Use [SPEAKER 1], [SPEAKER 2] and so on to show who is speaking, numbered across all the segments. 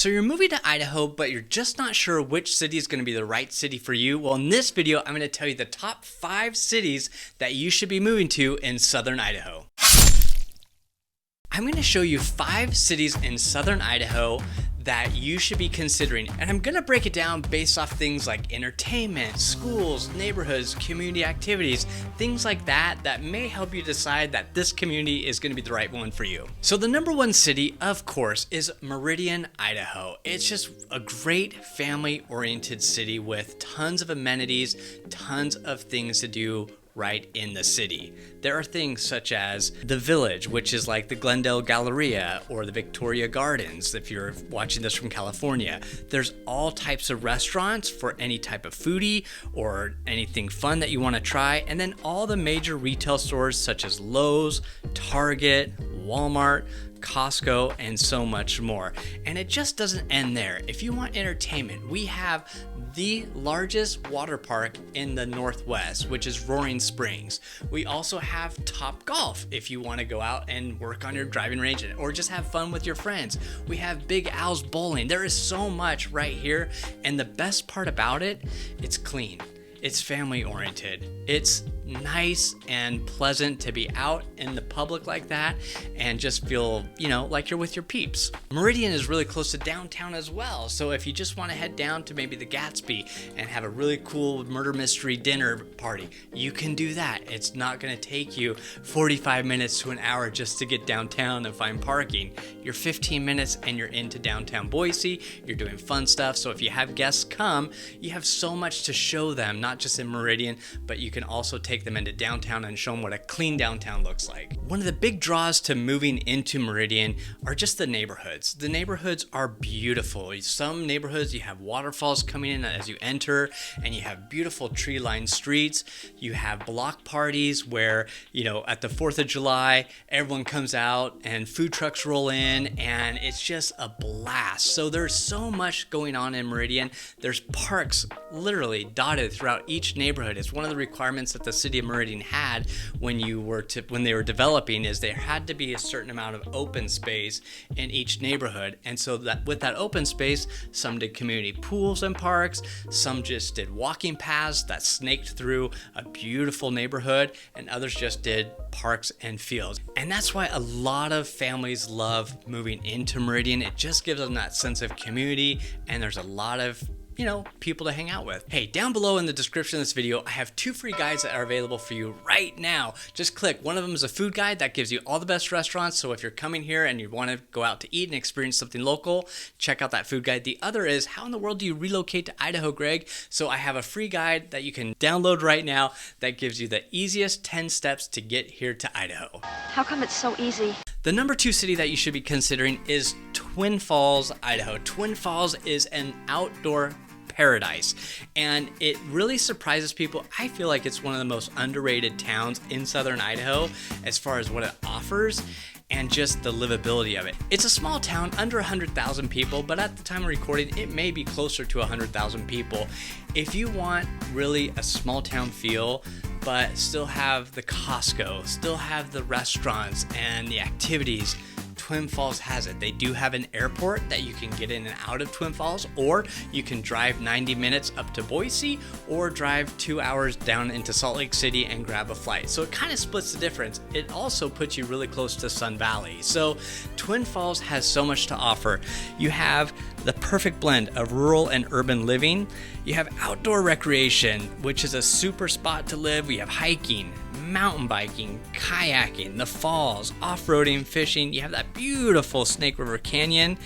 [SPEAKER 1] So you're moving to Idaho, but you're just not sure which city is going to be the right city for you. Well, in this video, I'm going to tell you the top 5 cities that you should be moving to in southern Idaho. I'm going to show you 5 cities in southern Idaho that you should be considering. And I'm going to break it down based off things like entertainment, schools, neighborhoods, community activities, things like that that may help you decide that this community is going to be the right one for you. So the number 1 city, of course, is Meridian, Idaho. It's just a great family-oriented city with tons of amenities, tons of things to do right in the city. There are things such as the Village, which is like the Glendale Galleria or the Victoria Gardens if you're watching this from California. There's all types of restaurants for any type of foodie or anything fun that you want to try, and then all the major retail stores such as Lowe's, Target, Walmart, Costco, and so much more. And it just doesn't end there. If you want entertainment, we have the largest water park in the Northwest, which is Roaring Springs. We also have Top Golf if you want to go out and work on your driving range or just have fun with your friends. We have Big Al's Bowling. There is so much right here, and the best part about it, it's clean. It's family oriented. It's nice and pleasant to be out in the public like that and just feel, like you're with your peeps. Meridian is really close to downtown as well. So if you just want to head down to maybe the Gatsby and have a really cool murder mystery dinner party, you can do that. It's not going to take you 45 minutes to an hour just to get downtown and find parking. You're 15 minutes and you're into downtown Boise. You're doing fun stuff. So if you have guests come, you have so much to show them, not just in Meridian, but you can also take them into downtown and show them what a clean downtown looks like. One of the big draws to moving into Meridian are just the neighborhoods. The neighborhoods are beautiful. Some neighborhoods you have waterfalls coming in as you enter, and you have beautiful tree-lined streets. You have block parties where, at the 4th of July, everyone comes out and food trucks roll in, and it's just a blast. So there's so much going on in Meridian. There's parks literally dotted throughout each neighborhood. It's one of the requirements that the city of Meridian had when they were developing, is there had to be a certain amount of open space in each neighborhood. And so that with that open space, some did community pools and parks, some just did walking paths that snaked through a beautiful neighborhood, and others just did parks and fields. And that's why a lot of families love moving into Meridian. It just gives them that sense of community, and there's a lot of people to hang out with. Hey, down below in the description of this video, I have 2 free guides that are available for you right now. Just click. One of them is a food guide that gives you all the best restaurants. So if you're coming here and you want to go out to eat and experience something local, check out that food guide. The other is, how in the world do you relocate to Idaho, Greg? So I have a free guide that you can download right now that gives you the easiest 10 steps to get here to Idaho.
[SPEAKER 2] How come it's so easy?
[SPEAKER 1] The number 2 city that you should be considering is Twin Falls, Idaho. Twin Falls is an outdoor paradise, and it really surprises people. I feel like it's one of the most underrated towns in southern Idaho as far as what it offers and just the livability of it. It's a small town, under 100,000 people, but at the time of recording, it may be closer to 100,000 people. If you want really a small town feel, but still have the Costco, still have the restaurants and the activities, Twin Falls has it. They do have an airport that you can get in and out of Twin Falls, or you can drive 90 minutes up to Boise, or drive 2 hours down into Salt Lake City and grab a flight. So it kind of splits the difference. It also puts you really close to Sun Valley. So Twin Falls has so much to offer. You have the perfect blend of rural and urban living. You have outdoor recreation, which is a super spot to live. We have hiking, mountain biking, kayaking, the falls, off-roading, fishing. You have that beautiful Snake River Canyon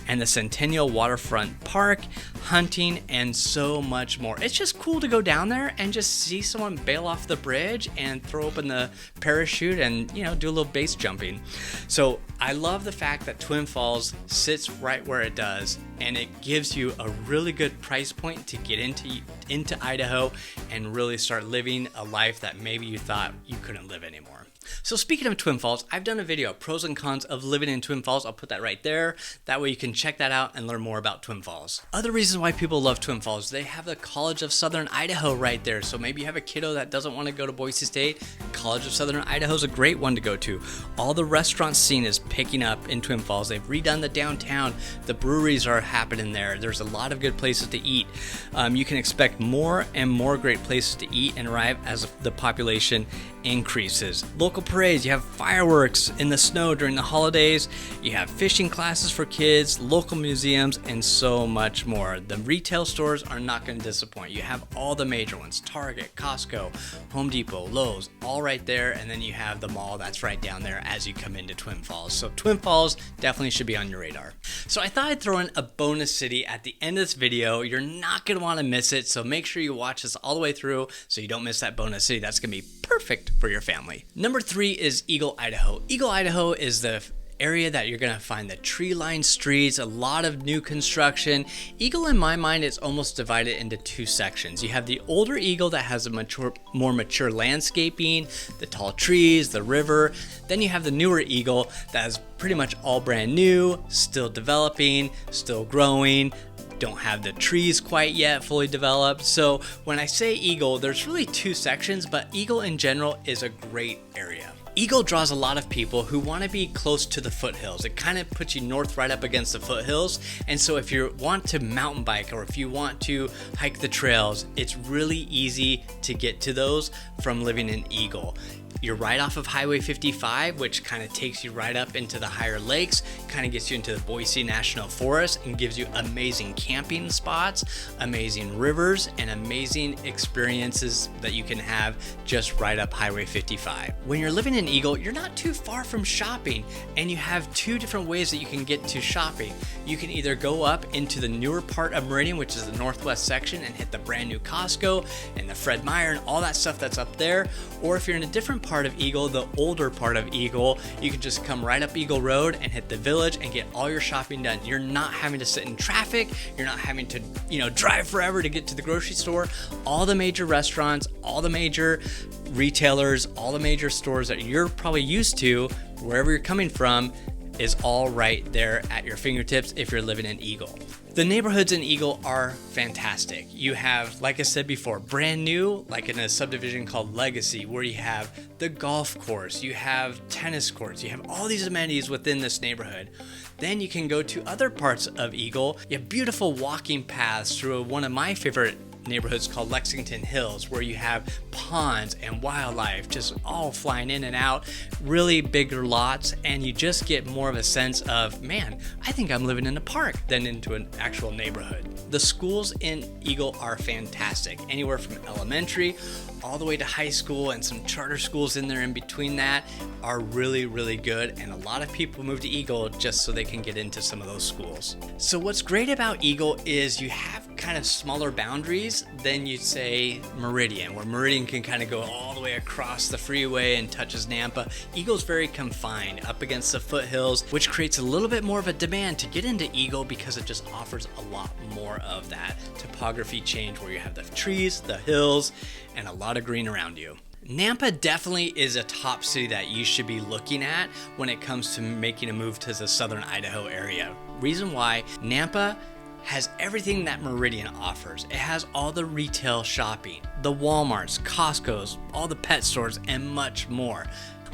[SPEAKER 1] and the Centennial Waterfront Park, hunting, and so much more. It's just cool to go down there and just see someone bail off the bridge and throw open the parachute and, do a little base jumping. So I love the fact that Twin Falls sits right where it does, and it gives you a really good price point to get into Idaho and really start living a life that maybe you thought you couldn't live anymore. So speaking of Twin Falls, I've done a video, pros and cons of living in Twin Falls. I'll put that right there. That way you can check that out and learn more about Twin Falls. Other reasons why people love Twin Falls, they have the College of Southern Idaho right there. So maybe you have a kiddo that doesn't want to go to Boise State. College of Southern Idaho is a great one to go to. All the restaurant scene is picking up in Twin Falls. They've redone the downtown. The breweries are happening there. There's a lot of good places to eat. You can expect more and more great places to eat and arrive as the population increases. Local parades, you have fireworks in the snow during the holidays, you have fishing classes for kids, local museums, and so much more. The retail stores are not going to disappoint. You have all the major ones: Target, Costco, Home Depot, Lowe's, all right there, and then you have the mall that's right down there as you come into Twin Falls. So Twin Falls definitely should be on your radar. So I thought I'd throw in a bonus city at the end of this video. You're not going to want to miss it, so make sure you watch this all the way through so you don't miss that bonus city. That's going to be perfect for your family. Number 3 is Eagle, Idaho. Eagle, Idaho is the area that you're going to find the tree-lined streets, a lot of new construction. Eagle, in my mind, is almost divided into 2 sections. You have the older Eagle that has a more mature landscaping, the tall trees, the river. Then you have the newer Eagle that is pretty much all brand new, still developing, still growing, don't have the trees quite yet fully developed. So when I say Eagle, there's really 2 sections, but Eagle in general is a great area. Eagle draws a lot of people who want to be close to the foothills. It kind of puts you north right up against the foothills. And so if you want to mountain bike or if you want to hike the trails, it's really easy to get to those from living in Eagle. You're right off of Highway 55, which kind of takes you right up into the higher lakes, kind of gets you into the Boise National Forest and gives you amazing camping spots, amazing rivers, and amazing experiences that you can have just right up Highway 55. When you're living in Eagle, you're not too far from shopping, and you have 2 different ways that you can get to shopping. You can either go up into the newer part of Meridian, which is the northwest section, and hit the brand new Costco and the Fred Meyer and all that stuff that's up there, or if you're in a different part of Eagle, the older part of Eagle, you can just come right up Eagle Road and hit the village and get all your shopping done. You're not having to sit in traffic. You're not having to, drive forever to get to the grocery store. All the major restaurants, all the major retailers, all the major stores that you're probably used to, wherever you're coming from, is all right there at your fingertips if you're living in Eagle. The neighborhoods in Eagle are fantastic. You have, like I said before, brand new, like in a subdivision called Legacy, where you have the golf course, you have tennis courts, you have all these amenities within this neighborhood. Then you can go to other parts of Eagle. You have beautiful walking paths through one of my favorite neighborhoods called Lexington Hills, where you have ponds and wildlife just all flying in and out, really bigger lots, and you just get more of a sense of, man, I think I'm living in a park than into an actual neighborhood. The schools in Eagle are fantastic, anywhere from elementary all the way to high school, and some charter schools in there in between that are really, really good, and a lot of people move to Eagle just so they can get into some of those schools. So what's great about Eagle is you have kind of smaller boundaries than you'd say Meridian, where Meridian can kind of go all the way across the freeway and touches Nampa. Eagle's very confined up against the foothills, which creates a little bit more of a demand to get into Eagle because it just offers a lot more of that topography change, where you have the trees, the hills, and a lot of green around you. Nampa definitely is a top city that you should be looking at when it comes to making a move to the southern Idaho area. Reason why: Nampa has everything that Meridian offers. It has all the retail shopping, the Walmarts, Costco's, all the pet stores, and much more.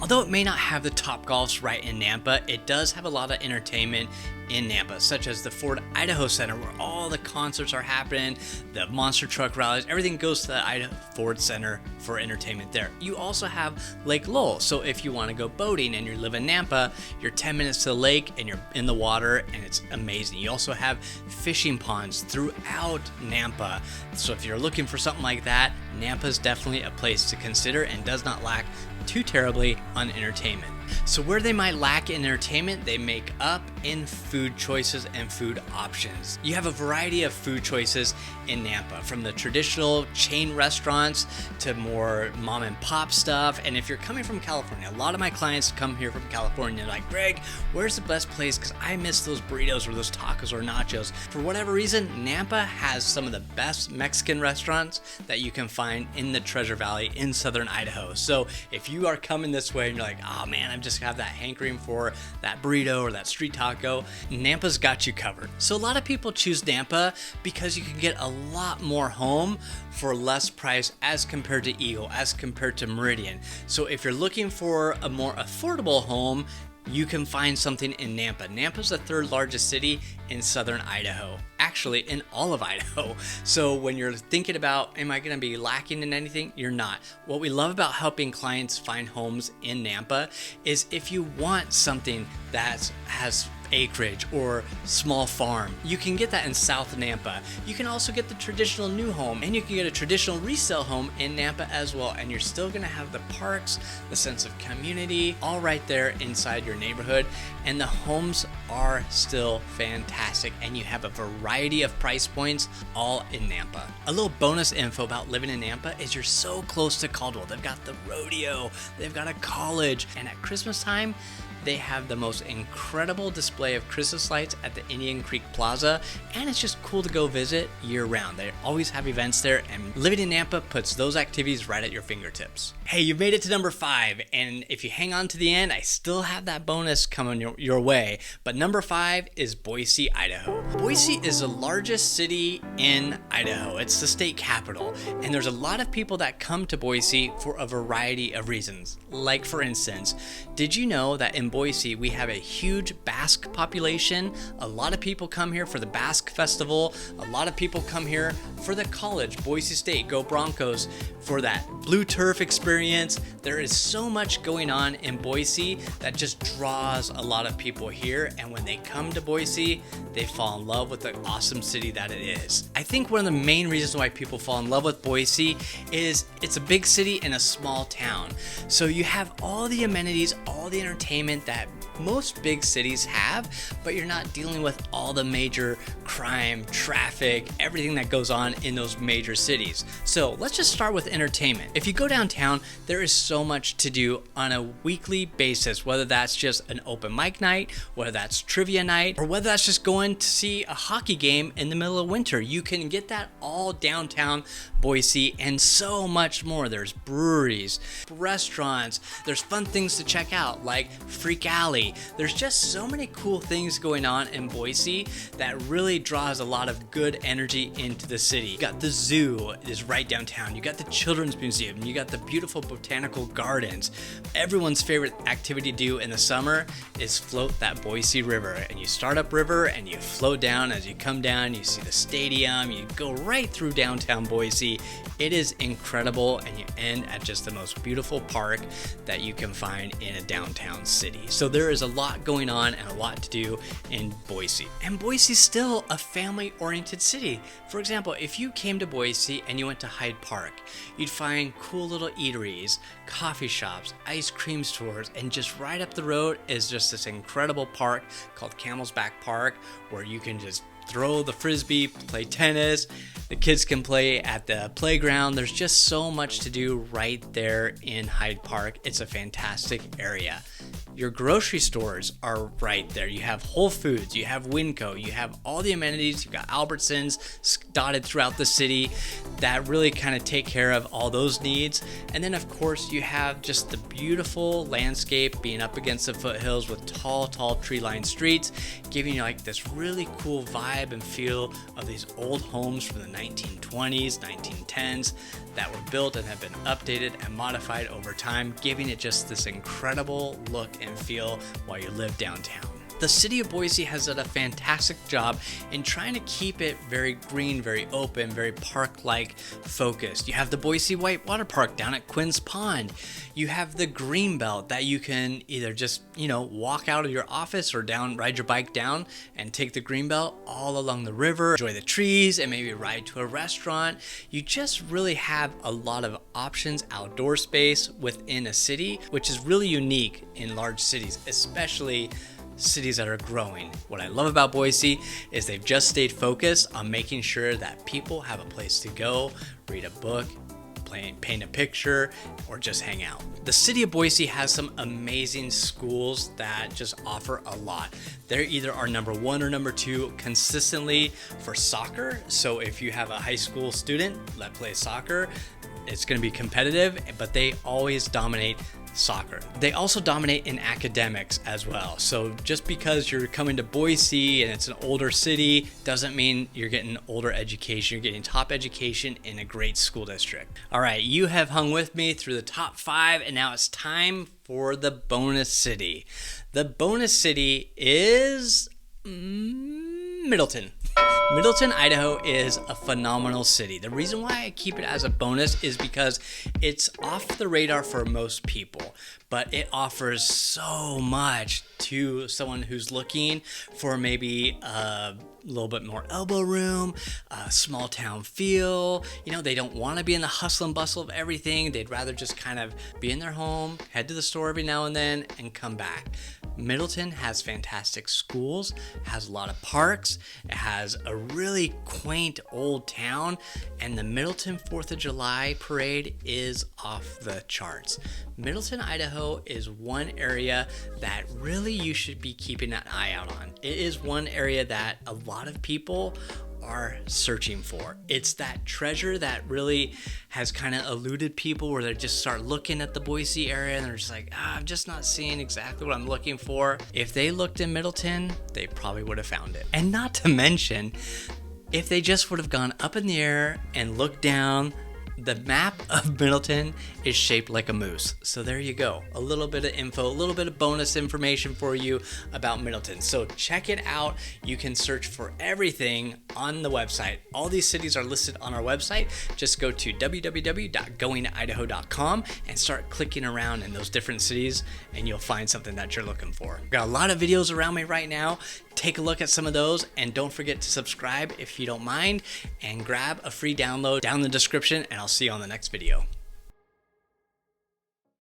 [SPEAKER 1] Although it may not have the top golfs right in Nampa, it does have a lot of entertainment in Nampa, such as the Ford Idaho Center, where all the concerts are happening, the monster truck rallies, everything goes to the Idaho Ford Center for entertainment there. You also have Lake Lowell, so if you want to go boating and you live in Nampa, you're 10 minutes to the lake and you're in the water, and it's amazing. You also have fishing ponds throughout Nampa, so if you're looking for something like that, Nampa is definitely a place to consider and does not lack too terribly on entertainment. So where they might lack in entertainment, they make up in food choices and food options. You have a variety of food choices in Nampa, from the traditional chain restaurants to more mom and pop stuff. And if you're coming from California, a lot of my clients come here from California, like, Greg, where's the best place? Because I miss those burritos or those tacos or nachos. For whatever reason, Nampa has some of the best Mexican restaurants that you can find in the Treasure Valley in southern Idaho. So if you are coming this way and you're like, oh man, I'm just have that hankering for that burrito or that street taco, Nampa's got you covered. So a lot of people choose Nampa because you can get a lot more home for less price as compared to Eagle, as compared to Meridian. So if you're looking for a more affordable home, you can find something in Nampa. Nampa's the third largest city in southern Idaho, actually in all of Idaho. So when you're thinking about, am I going to be lacking in anything? You're not. What we love about helping clients find homes in Nampa is if you want something that has acreage or small farm, you can get that in South Nampa. You can also get the traditional new home, and you can get a traditional resale home in Nampa as well, and you're still going to have the parks, the sense of community, all right there inside your neighborhood, and the homes are still fantastic, and you have a variety of price points all in Nampa. A little bonus info about living in Nampa is you're so close to Caldwell. They've got the rodeo, they've got a college, and at Christmas time they have the most incredible display of Christmas lights at the Indian Creek Plaza, and it's just cool to go visit year round. They always have events there, and living in Nampa puts those activities right at your fingertips. Hey, you've made it to number 5, and if you hang on to the end, I still have that bonus coming your way. But number 5 is Boise, Idaho. Boise is the largest city in Idaho. It's the state capital, and there's a lot of people that come to Boise for a variety of reasons. Like, for instance, did you know that in Boise we have a huge Basque population? A lot of people come here for the Basque Festival. A lot of people come here for the college, Boise State, go Broncos, for that blue turf experience. There is so much going on in Boise that just draws a lot of people here, and when they come to Boise, they fall in love with the awesome city that it is. I think one of the main reasons why people fall in love with Boise is it's a big city in a small town. So you have all the amenities, all the entertainment that most big cities have, but you're not dealing with all the major crime, traffic, everything that goes on in those major cities. So let's just start with entertainment. If you go downtown, there is so much to do on a weekly basis, whether that's just an open mic night, whether that's trivia night, or whether that's just going to see a hockey game in the middle of winter. You can get that all downtown Boise and so much more. There's breweries, restaurants, there's fun things to check out like Freak Alley. There's just so many cool things going on in Boise that really draws a lot of good energy into the city. You got the zoo is right downtown. You got the Children's Museum. You got the beautiful botanical gardens. Everyone's favorite activity to do in the summer is float that Boise River. And you start up river and you float down. As you come down, you see the stadium. You go right through downtown Boise. It is incredible, and you end at just the most beautiful park that you can find in a downtown city. So there is a lot going on and a lot to do in Boise. And Boise's still a family-oriented city. For example, if you came to Boise and you went to Hyde Park, you'd find cool little eateries, coffee shops, ice cream stores, and just right up the road is just this incredible park called Camel's Back Park, where you can just throw the frisbee, play tennis, the kids can play at the playground. There's just so much to do right there in Hyde Park. It's a fantastic area. Your grocery stores are right there. You have Whole Foods, you have Winco, you have all the amenities. You've got Albertsons dotted throughout the city that really kind of take care of all those needs. And then of course you have just the beautiful landscape being up against the foothills with tall tree-lined streets, giving you like this really cool vibe and feel of these old homes from the 1920s, 1910s that were built and have been updated and modified over time, giving it just this incredible look and feel while you live downtown. The city of Boise has done a fantastic job in trying to keep it very green, very open, very park-like focused. You have the Boise Whitewater Park down at Quinn's Pond. You have the Greenbelt that you can either just, walk out of your office or ride your bike down and take the Greenbelt all along the river, enjoy the trees, and maybe ride to a restaurant. You just really have a lot of options, outdoor space within a city, which is really unique in large cities, especially cities that are growing. What I love about Boise is they've just stayed focused on making sure that people have a place to go, read a book, paint a picture, or just hang out. The city of Boise has some amazing schools that just offer a lot. They either are number 1 or number 2 consistently for soccer. So if you have a high school student that plays soccer, it's going to be competitive, but they always dominate soccer. They also dominate in academics as well. So just because you're coming to Boise and it's an older city doesn't mean you're getting older education. You're getting top education in a great school district. All right, you have hung with me through the top 5, and now it's time for the bonus city. The bonus city is Middleton. Middleton, Idaho is a phenomenal city. The reason why I keep it as a bonus is because it's off the radar for most people, but it offers so much to someone who's looking for maybe a little bit more elbow room, a small town feel. You know, they don't want to be in the hustle and bustle of everything. They'd rather just kind of be in their home, head to the store every now and then, and come back. Middleton has fantastic schools, has a lot of parks, it has a really quaint old town, and the Middleton 4th of July parade is off the charts. Middleton, Idaho is one area that really you should be keeping an eye out on. It is one area that a lot of people are searching for. It's that treasure that really has kind of eluded people, where they just start looking at the Boise area and they're just like, I'm just not seeing exactly what I'm looking for. If they looked in Middleton, they probably would have found it. And not to mention, if they just would have gone up in the air and looked down, the map of Middleton is shaped like a moose. So there you go. A little bit of info, a little bit of bonus information for you about Middleton. So check it out. You can search for everything on the website. All these cities are listed on our website. Just go to www.goingtoidaho.com and start clicking around in those different cities, and you'll find something that you're looking for. Got a lot of videos around me right now. Take a look at some of those, and don't forget to subscribe if you don't mind, and grab a free download down in the description, and I'll see you on the next video.